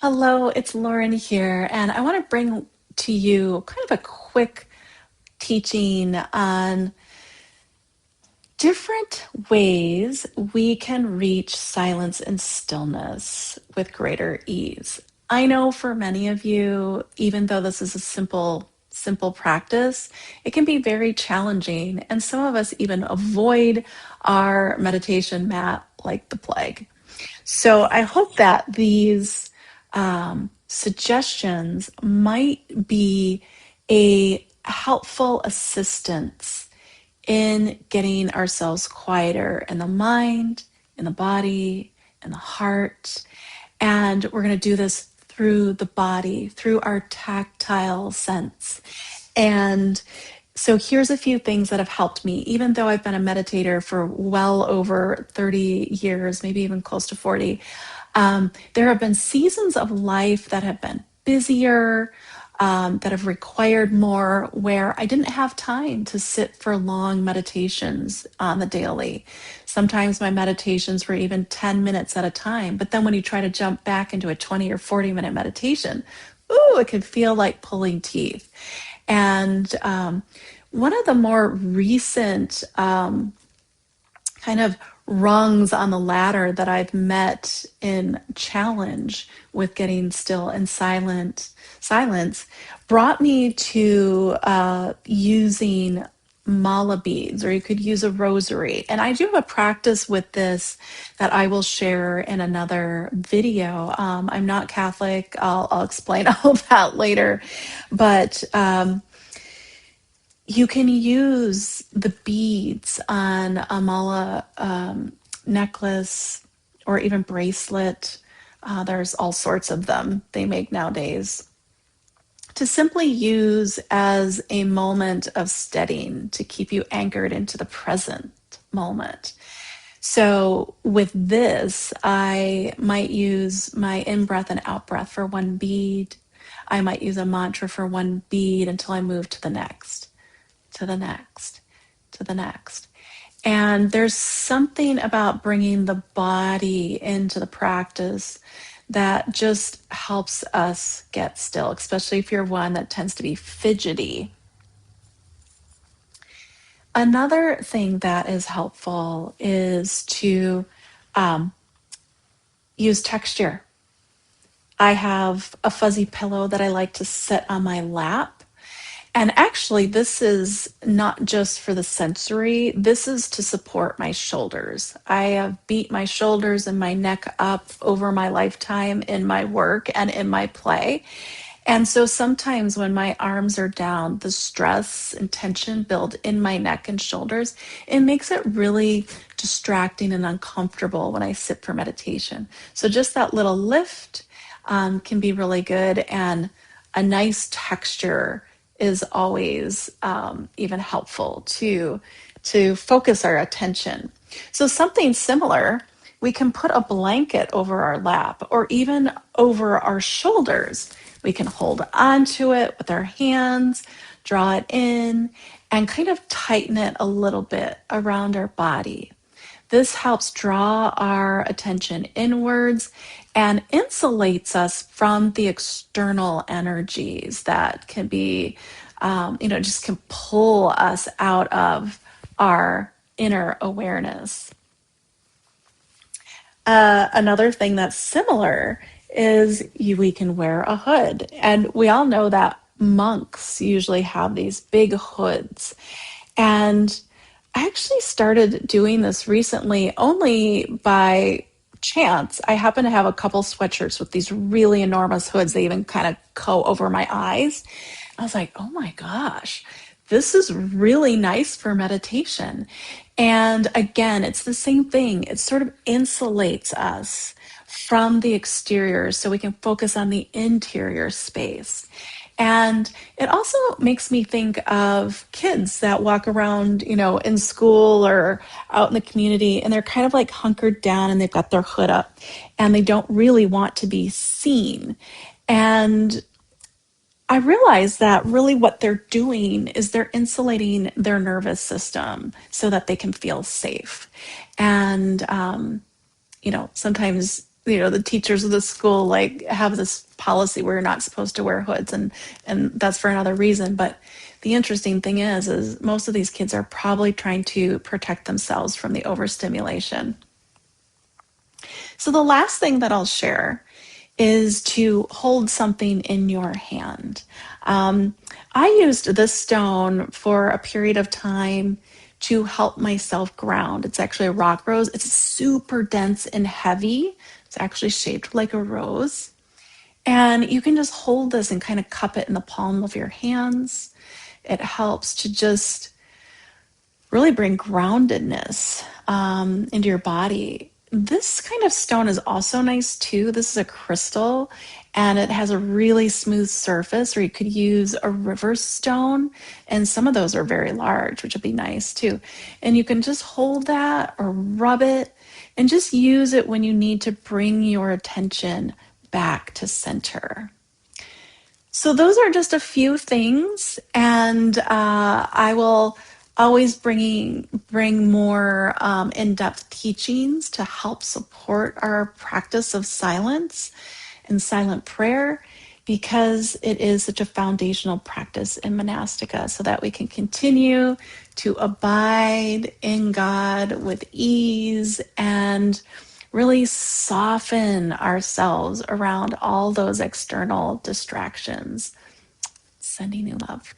Hello, it's Lauren here, and I want to bring to you kind of a quick teaching on different ways we can reach silence and stillness with greater ease. I know for many of you, even though this is a simple practice, it can be very challenging, and some of us even avoid our meditation mat like the plague. So I hope that these suggestions might be a helpful assistance in getting ourselves quieter in the mind, in the body, in the heart. And we're going to do this through the body, through our tactile sense. And so here's a few things that have helped me, even though I've been a meditator for well over 30 years, maybe even close to 40. There have been seasons of life that have been busier, that have required more, where I didn't have time to sit for long meditations on the daily. Sometimes my meditations were even 10 minutes at a time. But then when you try to jump back into a 20 or 40-minute meditation, ooh, it can feel like pulling teeth. And one of the more recent kind of rungs on the ladder that I've met in challenge with getting still and silence brought me to using mala beads, or you could use a rosary. And I do have a practice with this that I will share in another video. I'm not Catholic. I'll explain all of that later. But you can use the beads on a mala necklace or even bracelet. There's all sorts of them they make nowadays to simply use as a moment of steadying to keep you anchored into the present moment. So with this, I might use my in breath and out breath for one bead. I might use a mantra for one bead until I move to the next, to the next, to the next. And there's something about bringing the body into the practice that just helps us get still, especially if you're one that tends to be fidgety. Another thing that is helpful is to um, use texture. I have a fuzzy pillow that I like to sit on my lap. And actually, this is not just for the sensory, this is to support my shoulders. I have beat my shoulders and my neck up over my lifetime in my work and in my play. And so sometimes when my arms are down, the stress and tension build in my neck and shoulders. It makes it really distracting and uncomfortable when I sit for meditation. So just that little lift can be really good. And a nice texture is always even helpful to focus our attention. So something similar, we can put a blanket over our lap or even over our shoulders. We can hold onto it with our hands, draw it in, and kind of tighten it a little bit around our body. This helps draw our attention inwards and insulates us from the external energies that can be, just can pull us out of our inner awareness. Another thing that's similar is we can wear a hood. And we all know that monks usually have these big hoods. And I actually started doing this recently only by chance. I happen to have a couple sweatshirts with these really enormous hoods. They even kind of go over my eyes. I was like, oh my gosh, this is really nice for meditation. And again, it's the same thing. It sort of insulates us from the exterior so we can focus on the interior space. And it also makes me think of kids that walk around, in school or out in the community, and they're kind of like hunkered down and they've got their hood up and they don't really want to be seen. And I realize that really what they're doing is they're insulating their nervous system so that they can feel safe. And, sometimes the teachers of the school like have this policy where you're not supposed to wear hoods, and that's for another reason. But the interesting thing is most of these kids are probably trying to protect themselves from the overstimulation. So the last thing that I'll share is to hold something in your hand. Um, I used this stone for a period of time to help myself ground. It's actually a rock rose. It's super dense and heavy. It's actually shaped like a rose. And you can just hold this and kind of cup it in the palm of your hands. It helps to just really bring groundedness into your body. This kind of stone is also nice too. This is a crystal and it has a really smooth surface, or you could use a river stone. And some of those are very large, which would be nice too. And you can just hold that or rub it and just use it when you need to bring your attention back to center. So those are just a few things, and I will always bring more in-depth teachings to help support our practice of silence and silent prayer, because it is such a foundational practice in monastica, so that we can continue to abide in God with ease and really soften ourselves around all those external distractions. Sending you love.